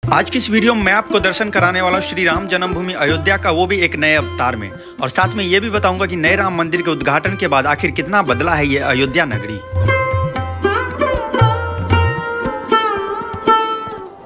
आज की इस वीडियो में मैं आपको दर्शन कराने वाला हूँ श्री राम जन्मभूमि अयोध्या का, वो भी एक नए अवतार में। और साथ में ये भी बताऊंगा कि नए राम मंदिर के उद्घाटन के बाद आखिर कितना बदला है ये अयोध्या नगरी।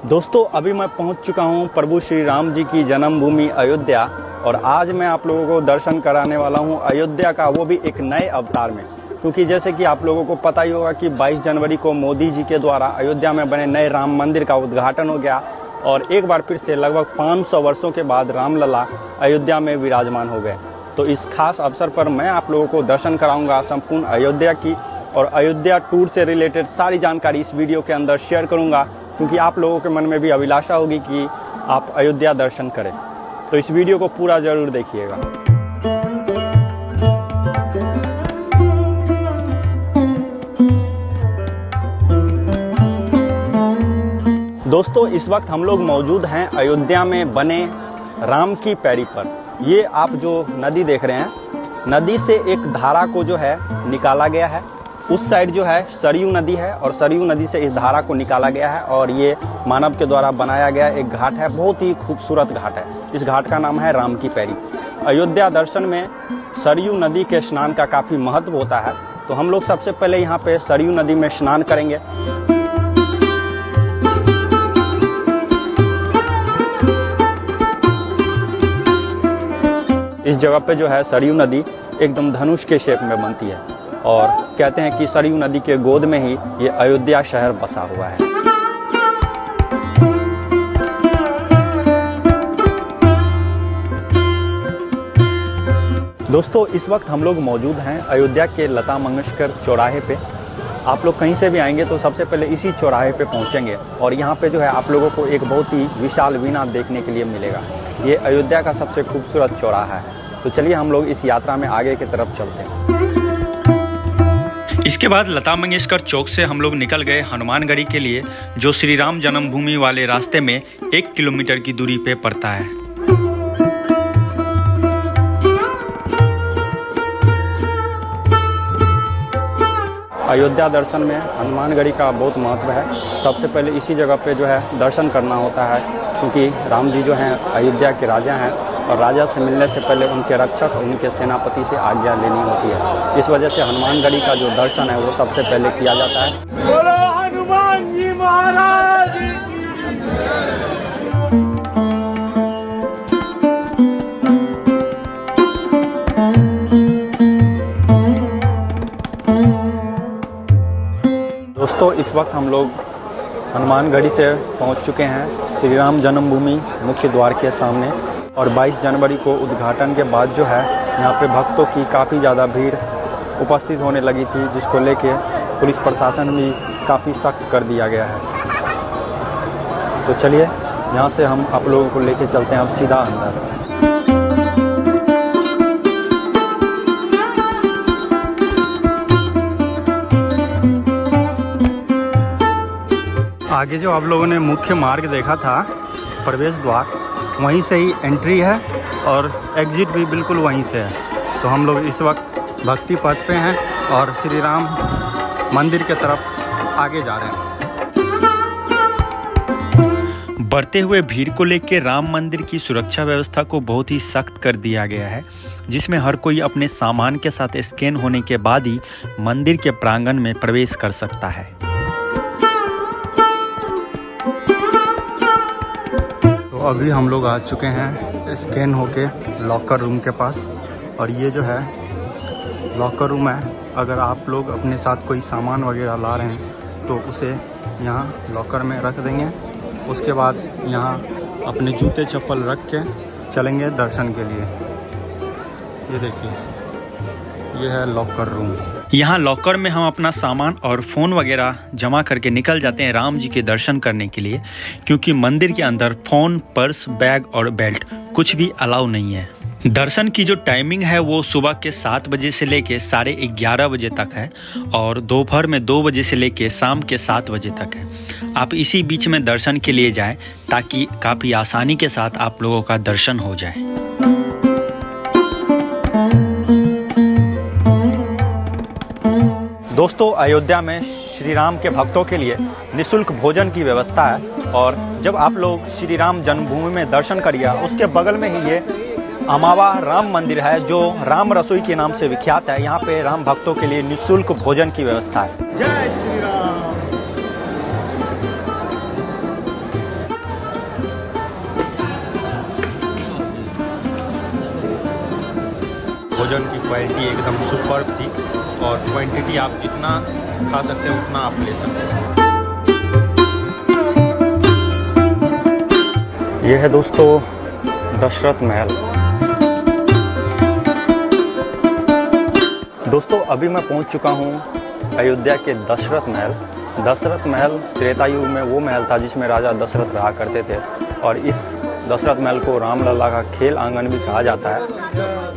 दोस्तों, अभी मैं पहुंच चुका हूं प्रभु श्री राम जी की जन्मभूमि अयोध्या, और आज मैं आप लोगों को दर्शन कराने वाला हूं अयोध्या का, वो भी एक नए अवतार में। क्योंकि जैसे कि आप लोगों को पता ही होगा कि 22 जनवरी को मोदी जी के द्वारा अयोध्या में बने नए राम मंदिर का उद्घाटन हो गया, और एक बार फिर से लगभग 500 वर्षों के बाद रामलला अयोध्या में विराजमान हो गए। तो इस खास अवसर पर मैं आप लोगों को दर्शन कराऊंगा संपूर्ण अयोध्या की, और अयोध्या टूर से रिलेटेड सारी जानकारी इस वीडियो के अंदर शेयर करूंगा, क्योंकि आप लोगों के मन में भी अभिलाषा होगी कि आप अयोध्या दर्शन करें। तो इस वीडियो को पूरा जरूर देखिएगा। दोस्तों, इस वक्त हम लोग मौजूद हैं अयोध्या में बने राम की पैड़ी पर। ये आप जो नदी देख रहे हैं, नदी से एक धारा को जो है निकाला गया है। उस साइड जो है सरयू नदी है, और सरयू नदी से इस धारा को निकाला गया है, और ये मानव के द्वारा बनाया गया एक घाट है। बहुत ही खूबसूरत घाट है। इस घाट का नाम है राम की पैड़ी। अयोध्या दर्शन में सरयू नदी के स्नान का काफ़ी महत्व होता है, तो हम लोग सबसे पहले यहाँ पे सरयू नदी में स्नान करेंगे। इस जगह पे जो है सरयू नदी एकदम धनुष के शेप में बनती है, और कहते हैं कि सरयू नदी के गोद में ही ये अयोध्या शहर बसा हुआ है। दोस्तों, इस वक्त हम लोग मौजूद हैं अयोध्या के लता मंगेशकर चौराहे पे। आप लोग कहीं से भी आएंगे तो सबसे पहले इसी चौराहे पे पहुंचेंगे, और यहाँ पे जो है आप लोगों को एक बहुत ही विशाल वीणा देखने के लिए मिलेगा। ये अयोध्या का सबसे खूबसूरत चौराहा है। तो चलिए हम लोग इस यात्रा में आगे की तरफ चलते हैं। इसके बाद लता मंगेशकर चौक से हम लोग निकल गए हनुमानगढ़ी के लिए, जो श्री राम जन्मभूमि वाले रास्ते में 1 किलोमीटर की दूरी पे पड़ता है। अयोध्या दर्शन में हनुमानगढ़ी का बहुत महत्व है। सबसे पहले इसी जगह पे जो है दर्शन करना होता है, क्योंकि राम जी जो हैं अयोध्या के राजा हैं, और राजा से मिलने से पहले उनके रक्षक और उनके सेनापति से आज्ञा लेनी होती है। इस वजह से हनुमानगढ़ी का जो दर्शन है वो सबसे पहले किया जाता है। बोलो हनुमान जी महाराज की। दोस्तों, इस वक्त हम लोग हनुमानगढ़ी से पहुंच चुके हैं श्री राम जन्मभूमि मुख्य द्वार के सामने, और 22 जनवरी को उद्घाटन के बाद जो है यहाँ पे भक्तों की काफ़ी ज़्यादा भीड़ उपस्थित होने लगी थी, जिसको लेके पुलिस प्रशासन भी काफ़ी सख्त कर दिया गया है। तो चलिए यहाँ से हम आप लोगों को लेके चलते हैं अब सीधा अंदर। आगे जो आप लोगों ने मुख्य मार्ग देखा था, प्रवेश द्वार, वहीं से ही एंट्री है, और एग्जिट भी बिल्कुल वहीं से है। तो हम लोग इस वक्त भक्ति पथ पे हैं और श्री राम मंदिर के तरफ आगे जा रहे हैं। बढ़ते हुए भीड़ को लेकर राम मंदिर की सुरक्षा व्यवस्था को बहुत ही सख्त कर दिया गया है, जिसमें हर कोई अपने सामान के साथ स्कैन होने के बाद ही मंदिर के प्रांगण में प्रवेश कर सकता है। अभी हम लोग आ चुके हैं स्कैन होके लॉकर रूम के पास, और ये जो है लॉकर रूम है। अगर आप लोग अपने साथ कोई सामान वगैरह ला रहे हैं तो उसे यहाँ लॉकर में रख देंगे। उसके बाद यहाँ अपने जूते चप्पल रख के चलेंगे दर्शन के लिए। ये देखिए, ये है लॉकर रूम। यहाँ लॉकर में हम अपना सामान और फ़ोन वगैरह जमा करके निकल जाते हैं राम जी के दर्शन करने के लिए, क्योंकि मंदिर के अंदर फ़ोन, पर्स, बैग और बेल्ट कुछ भी अलाउ नहीं है। दर्शन की जो टाइमिंग है वो सुबह के 7 बजे से लेके 11:30 बजे तक है, और दोपहर में 2 बजे से लेके शाम के 7 बजे तक है। आप इसी बीच में दर्शन के लिए जाएं, ताकि काफ़ी आसानी के साथ आप लोगों का दर्शन हो जाए। दोस्तों, अयोध्या में श्री राम के भक्तों के लिए निःशुल्क भोजन की व्यवस्था है। और जब आप लोग श्री राम जन्मभूमि में दर्शन करिए, उसके बगल में ही ये अमावा राम मंदिर है जो राम रसोई के नाम से विख्यात है। यहाँ पे राम भक्तों के लिए निःशुल्क भोजन की व्यवस्था है। जय श्री राम। भोजन की क्वालिटी एकदम सुपर्ब थी और क्वांटिटी आप जितना खा सकते हैं उतना आप ले सकते हैं। ये है दोस्तों दशरथ महल। दोस्तों अभी मैं पहुंच चुका हूं अयोध्या के दशरथ महल। दशरथ महल त्रेता युग में वो महल था जिसमें राजा दशरथ रहा करते थे और इस दशरथ महल को रामलला का खेल आंगन भी कहा जाता है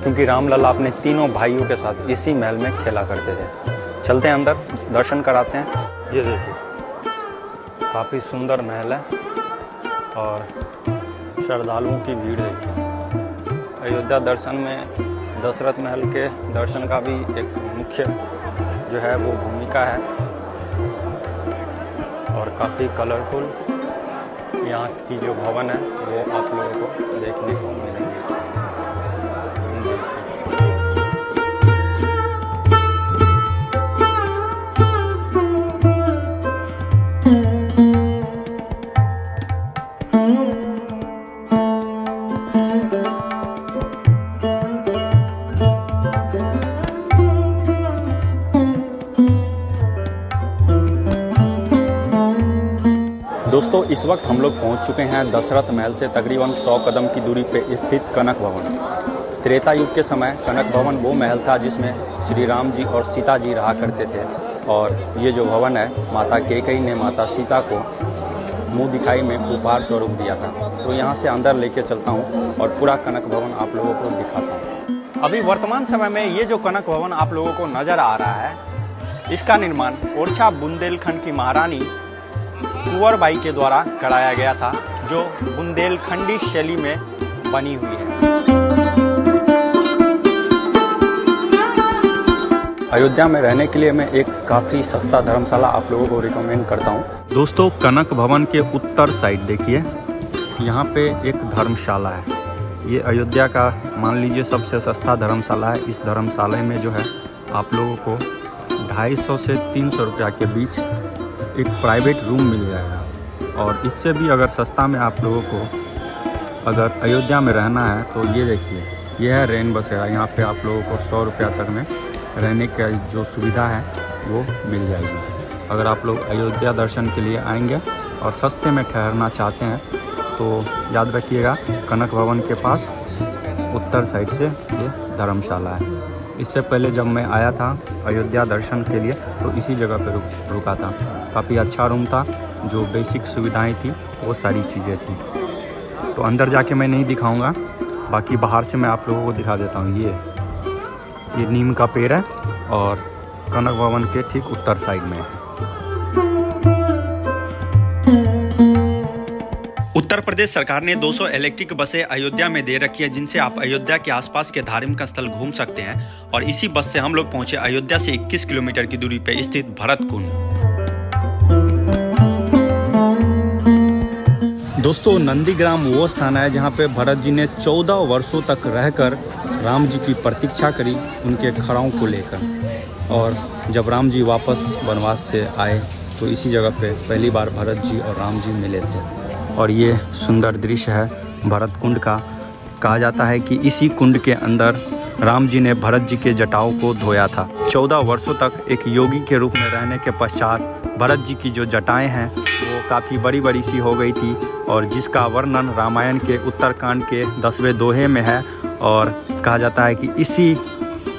क्योंकि रामलला अपने तीनों भाइयों के साथ इसी महल में खेला करते थे। चलते हैं अंदर, दर्शन कराते हैं। ये देखिए काफ़ी सुंदर महल है और श्रद्धालुओं की भीड़ देखिए। अयोध्या दर्शन में दशरथ महल के दर्शन का भी एक मुख्य जो है वो भूमिका है और काफ़ी कलरफुल यहाँ की जो भवन है वो आप लोगों को देखने को मिलेंगे। दोस्तों इस वक्त हम लोग पहुंच चुके हैं दशरथ महल से तकरीबन 100 कदम की दूरी पे स्थित कनक भवन। त्रेता युग के समय कनक भवन वो महल था जिसमें श्री राम जी और सीता जी रहा करते थे और ये जो भवन है माता कैकेयी ने माता सीता को मुंह दिखाई में उपहार स्वरूप दिया था। तो यहाँ से अंदर लेके चलता हूँ और पूरा कनक भवन आप लोगों को दिखाता हूँ। अभी वर्तमान समय में ये जो कनक भवन आप लोगों को नज़र आ रहा है इसका निर्माण ओरछा बुंदेलखंड की महारानी कुंवरबाई के द्वारा कराया गया था जो बुंदेलखंडी शैली में बनी हुई है। अयोध्या में रहने के लिए मैं एक काफ़ी सस्ता धर्मशाला आप लोगों को रिकमेंड करता हूँ। दोस्तों कनक भवन के उत्तर साइड देखिए, यहाँ पे एक धर्मशाला है। ये अयोध्या का मान लीजिए सबसे सस्ता धर्मशाला है। इस धर्मशाला में जो है आप लोगों को 250 से 300 रुपया के बीच एक प्राइवेट रूम मिल जाएगा और इससे भी अगर सस्ता में आप लोगों को अगर अयोध्या में रहना है तो ये देखिए, ये है रेन बसेरा। यहाँ पे आप लोगों को 100 रुपया तक में रहने की जो सुविधा है वो मिल जाएगी। अगर आप लोग अयोध्या दर्शन के लिए आएंगे और सस्ते में ठहरना चाहते हैं तो याद रखिएगा कनक भवन के पास उत्तर साइड से ये धर्मशाला है। इससे पहले जब मैं आया था अयोध्या दर्शन के लिए तो इसी जगह पर रुका था। काफ़ी अच्छा रूम था, जो बेसिक सुविधाएं थी वो सारी चीज़ें थी। तो अंदर जाके मैं नहीं दिखाऊंगा, बाकी बाहर से मैं आप लोगों को दिखा देता हूँ। ये नीम का पेड़ है और कनक भवन के ठीक उत्तर साइड में है। उत्तर प्रदेश सरकार ने 200 इलेक्ट्रिक बसें अयोध्या में दे रखी है जिनसे आप अयोध्या के आसपास के धार्मिक स्थल घूम सकते हैं और इसी बस से हम लोग पहुंचे अयोध्या से 21 किलोमीटर की दूरी पर स्थित भरत कुंड। दोस्तों नंदीग्राम वो स्थान है जहां पे भरत जी ने 14 वर्षों तक रहकर राम जी की प्रतीक्षा करी उनके खड़ाओं को लेकर, और जब राम जी वापस वनवास से आए तो इसी जगह पे पहली बार भरत जी और राम जी मिले थे। और ये सुंदर दृश्य है भरत कुंड का। कहा जाता है कि इसी कुंड के अंदर राम जी ने भरत जी के जटाओं को धोया था। 14 वर्षों तक एक योगी के रूप में रहने के पश्चात भरत जी की जो जटाएं हैं वो काफ़ी बड़ी बड़ी सी हो गई थी और जिसका वर्णन रामायण के उत्तरकांड के 10वें दोहे में है। और कहा जाता है कि इसी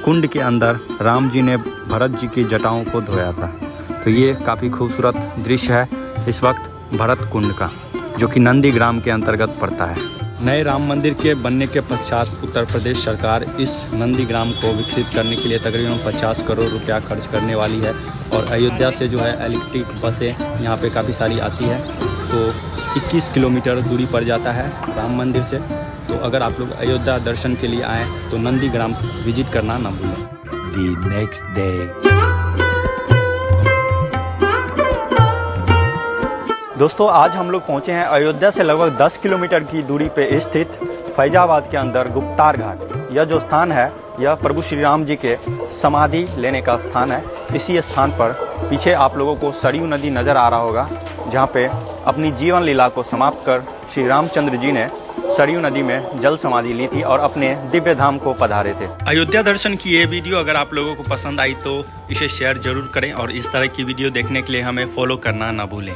कुंड के अंदर राम जी ने भरत जी की जटाओं को धोया था। तो ये काफ़ी खूबसूरत दृश्य है इस वक्त भरत कुंड का, जो कि नंदीग्राम के अंतर्गत पड़ता है। नए राम मंदिर के बनने के पश्चात उत्तर प्रदेश सरकार इस नंदीग्राम को विकसित करने के लिए तकरीबन 50 करोड़ रुपया खर्च करने वाली है और अयोध्या से जो है इलेक्ट्रिक बसें यहाँ पे काफ़ी सारी आती है। तो 21 किलोमीटर दूरी पड़ जाता है राम मंदिर से। तो अगर आप लोग अयोध्या दर्शन के लिए आएँ तो नंदीग्राम विजिट करना ना भूलें। The next day. दोस्तों आज हम लोग पहुंचे हैं अयोध्या से लगभग 10 किलोमीटर की दूरी पे स्थित फैजाबाद के अंदर गुप्तार घाट। यह जो स्थान है यह प्रभु श्री राम जी के समाधि लेने का स्थान है। इसी स्थान पर पीछे आप लोगों को सरयू नदी नज़र आ रहा होगा, जहाँ पे अपनी जीवन लीला को समाप्त कर श्री रामचंद्र जी ने सरयू नदी में जल समाधि ली थी और अपने दिव्य धाम को पधारे थे। अयोध्या दर्शन की ये वीडियो अगर आप लोगों को पसंद आई तो इसे शेयर जरूर करें और इस तरह की वीडियो देखने के लिए हमें फॉलो करना ना भूलें।